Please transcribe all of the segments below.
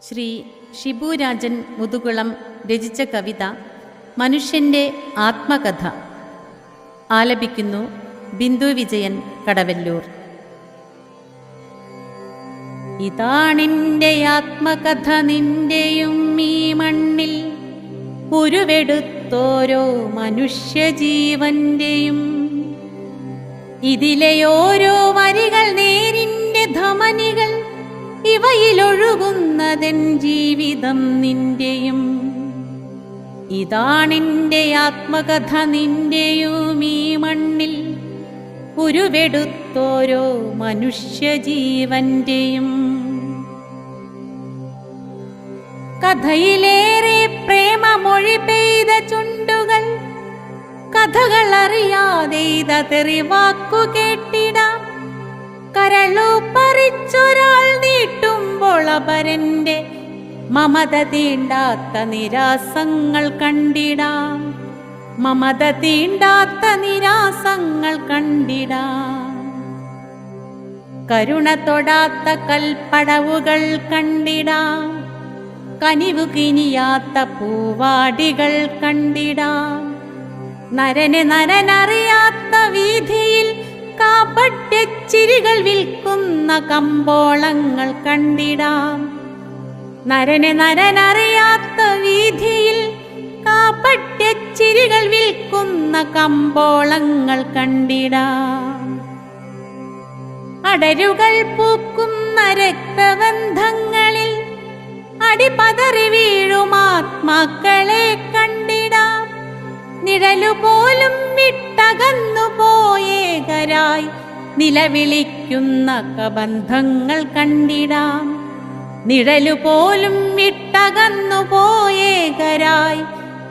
ശ്രീ ഷിബു രാജൻ മുതുകുളം രചിച്ച കവിത മനുഷ്യൻ്റെ ആത്മകഥ. ആലപിക്കുന്നു ബിന്ദു വിജയൻ, കടവല്ലൂർ. ഇതാണെൻ്റെ ആത്മകഥ, നിന്റെയും ഈ മണ്ണിൽ ഉരുവെടുത്തോരോ മനുഷ്യജീവന്റെയും. ഇതിലെ ഓരോ വരികൾ നേരിൻ്റെ ധമനികൾ, ഇവയിലൊഴുകുന്നതെൻ ജീവിതം നിന്റെയും. ഇതാണെൻ്റെ ആത്മകഥ, നിന്റെയും ഈ മണ്ണിൽ ഉരുവെടുത്തോരോ മനുഷ്യജീവന്റെയും. കഥയിലേറെ പ്രേമമൊഴി പെയ്ത ചുണ്ടുകൾ, കഥകൾ അറിയാതെ തെറിവാക്കു കേട്ടിടാം. കരളു പറിച്ചൊരാൾ നീട്ടുമ്പോൾ അപരന്റെ മമത തീണ്ടാത്ത നിരാസങ്ങൾ കണ്ടിടാം. മമത തീണ്ടാത്ത നിരാസങ്ങൾ കണ്ടിടാം. കരുണ തൊടാത്ത കൽപ്പടവുകൾ കണ്ടിടാം. കനിവു കിനിയാത്ത പൂവാടികൾ കണ്ടിടാം. നരനെ നരനറിയാത്ത വീഥിയിൽ കാപട്യച്ചിരികൾ വിൽക്കുന്ന കമ്പോളങ്ങൾ കണ്ടിടാം. നരനെ നരനറിയാത്ത വീഥിയിൽ കാപട്യച്ചിരികൾ വിൽക്കുന്ന കമ്പോളങ്ങൾ കണ്ടിടാം. അടരുകൾ പൂക്കുന്ന രക്തബന്ധങ്ങളിൽ അടിപതറി വീഴും ആത്മാക്കളെ കണ്ടിടാം. നിഴലുപോലും വിട്ടകന്നു പോയേകരായി നിലവിളിക്കുന്ന കബന്ധങ്ങൾ കണ്ടിടാം. നിഴലുപോലും വിട്ടകന്നു പോയേകരായി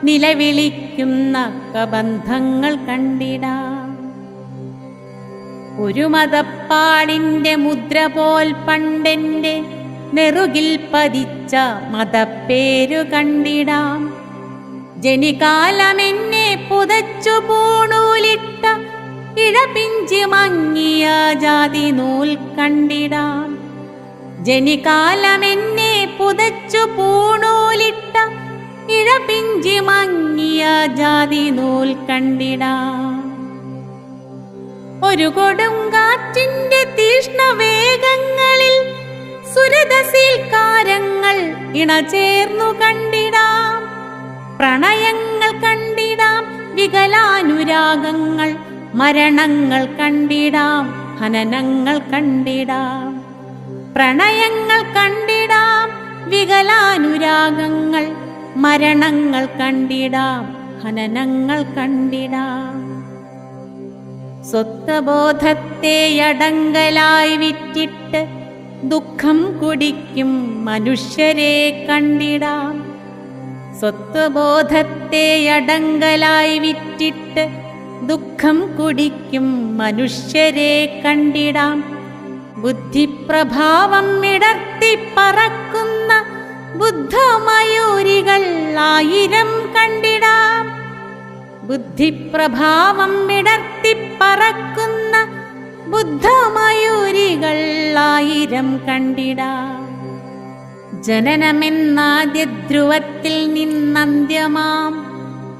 നിലവിളിക്കുന്ന കബന്ധങ്ങൾ കണ്ടിടാം. ഒരു മതപ്പാടിൻ്റെ മുദ്ര പോൽ പണ്ടെൻ്റെ നെറുകിൽ പതിച്ച മതപ്പേരു കണ്ടിടാം. ജനികാലമെന്നെ പുതച്ചു പൂണൂലിട്ട ഇഴപിഞ്ചി മങ്ങിയ ജാതി നൂൽ കണ്ടിടാം. ജനികാലമെന്നെ പുതച്ചു പൂണൂലിട്ട ഇഴപിഞ്ചി മങ്ങിയ ജാതി നൂൽ കണ്ടിടാം. ഒരു കൊടുങ്കാറ്റിന്റെ തീഷ്ണവേഗങ്ങളിൽ സുരതസീൽക്കാരങ്ങൾ ഇണചേർന്നു കണ്ടിടാം. പ്രണയങ്ങൾ കണ്ടിടാം, വികലാനുരാഗങ്ങൾ, മരണങ്ങൾ കണ്ടിടാം, ഹനനങ്ങൾ കണ്ടിടാം. പ്രണയങ്ങൾ കണ്ടിടാം, വികലാനുരാഗങ്ങൾ, മരണങ്ങൾ കണ്ടിടാം, ഹനനങ്ങൾ കണ്ടിടാം. സ്വത്വബോധത്തെ അടങ്കലായി വിറ്റിട്ട് ദുഃഖം കുടിക്കും മനുഷ്യരെ കണ്ടിടാം. സ്വത്വബോധത്തെ അടങ്കലായി വിറ്റിട്ട് ദുഃഖം കുടിക്കും മനുഷ്യരെ കണ്ടിടാം. ബുദ്ധിപ്രഭാവം ഇടർത്തി പറക്കുന്ന ബുദ്ധമയൂരികൾ ആയിരം കണ്ടിടാം. ബുദ്ധിപ്രഭാവം ഇടർത്തി പറക്കുന്ന ബുദ്ധമയൂരികൾ ആയിരം കണ്ടിടാം. ജനനമെന്നാദ്യ ധ്രുവത്തിൽ നിന്നന്ത്യമാം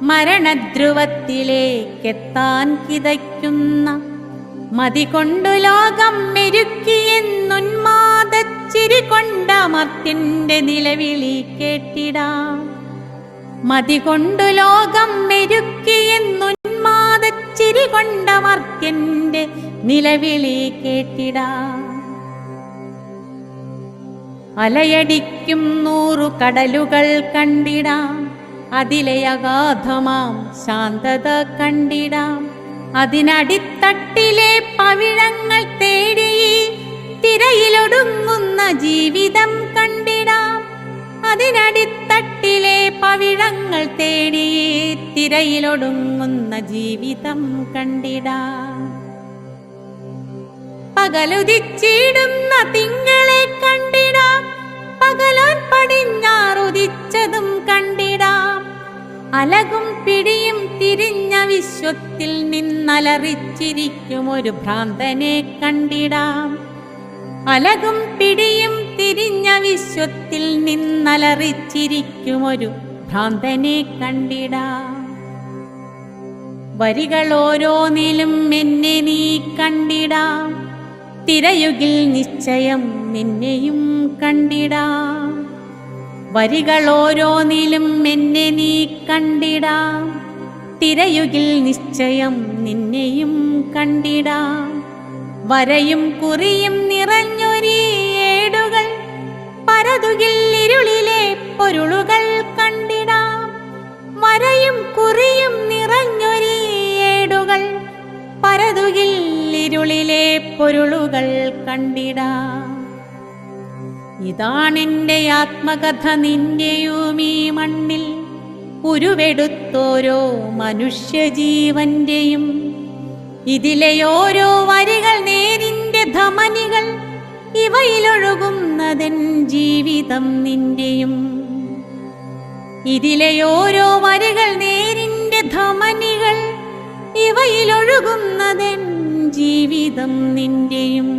മരണധ്രുവത്തിലേക്കെത്താൻ കിതയ്ക്കുന്ന മതികൊണ്ടു ലോകം മെരുക്കിയെന്നുന്മാദച്ചിരി കൊണ്ടമർത്യന്റെ നിലവിളി കേട്ടിടാം. മതികൊണ്ടു ലോകം മെരുക്കിയെന്നുന്മാദച്ചിരി കൊണ്ടമർത്യന്റെ നിലവിളി കേട്ടിടാം. അലയടിക്കും 100 കടലുകൾ കണ്ടിടാം. അതിലെ അഗാധമാം ശാന്തത കണ്ടിടാം. അതിനടിത്തട്ടിലെ പവിഴങ്ങൾ തേടി തിരയിലൊടുങ്ങുന്ന ജീവിതം കണ്ടിടാം. അതിനടിത്തട്ടിലെ പവിഴങ്ങൾ തേടി തിരയിലൊടുങ്ങുന്ന ജീവിതം കണ്ടിടാം. പകലുദിച്ചിടുന്ന തിങ്കളെ കണ്ടിടാം. പകലോൻ പടിഞ്ഞാറുദിച്ചതും കണ്ടിടാം. അലകും പിടിയും തിരിഞ്ഞ വിശ്വത്തിൽ നിന്നലറിച്ചിരിക്കും ഒരു ഭ്രാന്തനെ കണ്ടിടാം. അലകും പിടിയും തിരിഞ്ഞ വിശ്വത്തിൽ നിന്നലറിച്ചിരിക്കുമൊരു ഭ്രാന്തനെ കണ്ടിടാം. വരികൾ ഓരോന്നിലും എന്നെ നീ കണ്ടിടാം, തിരയുകിൽ നിശ്ചയം നിന്നെയും കണ്ടിടാം. വരികൾ ഓരോന്നിലും എന്നെ നീ കണ്ടിടാം, തിരയുകിൽ നിശ്ചയം നിന്നെയും കണ്ടിടാം. വരയും കുറിയും നിറഞ്ഞൊരീ ഏടുകൾ പരതുകിൽ ഇരുളിലെ പൊരുളുകൾ കണ്ടിടാം. വരയും കുറിയും നിറഞ്ഞൊരീ ഏടുകൾ പരതുകിൽ ഇരുളിലെ പൊരുളുകൾ കണ്ടിടാം. ഇതാണെൻ്റെ ആത്മകഥ നിന്റെയും ഈ മണ്ണിൽ ഉരുവെടുത്തോരോ മനുഷ്യജീവന്റെയും. ഇതിലെ ഓരോ വരികൾ നേരിന്റെ ധമനികൾ, ഇവയിലൊഴുകുന്നതെൻ ജീവിതം നിന്റെയും. ഇതിലെ ഓരോ വരികൾ നേരിന്റെ ധമനികൾ, ഇവയിലൊഴുകുന്നതെൻ ജീവിതം നിന്റെയും.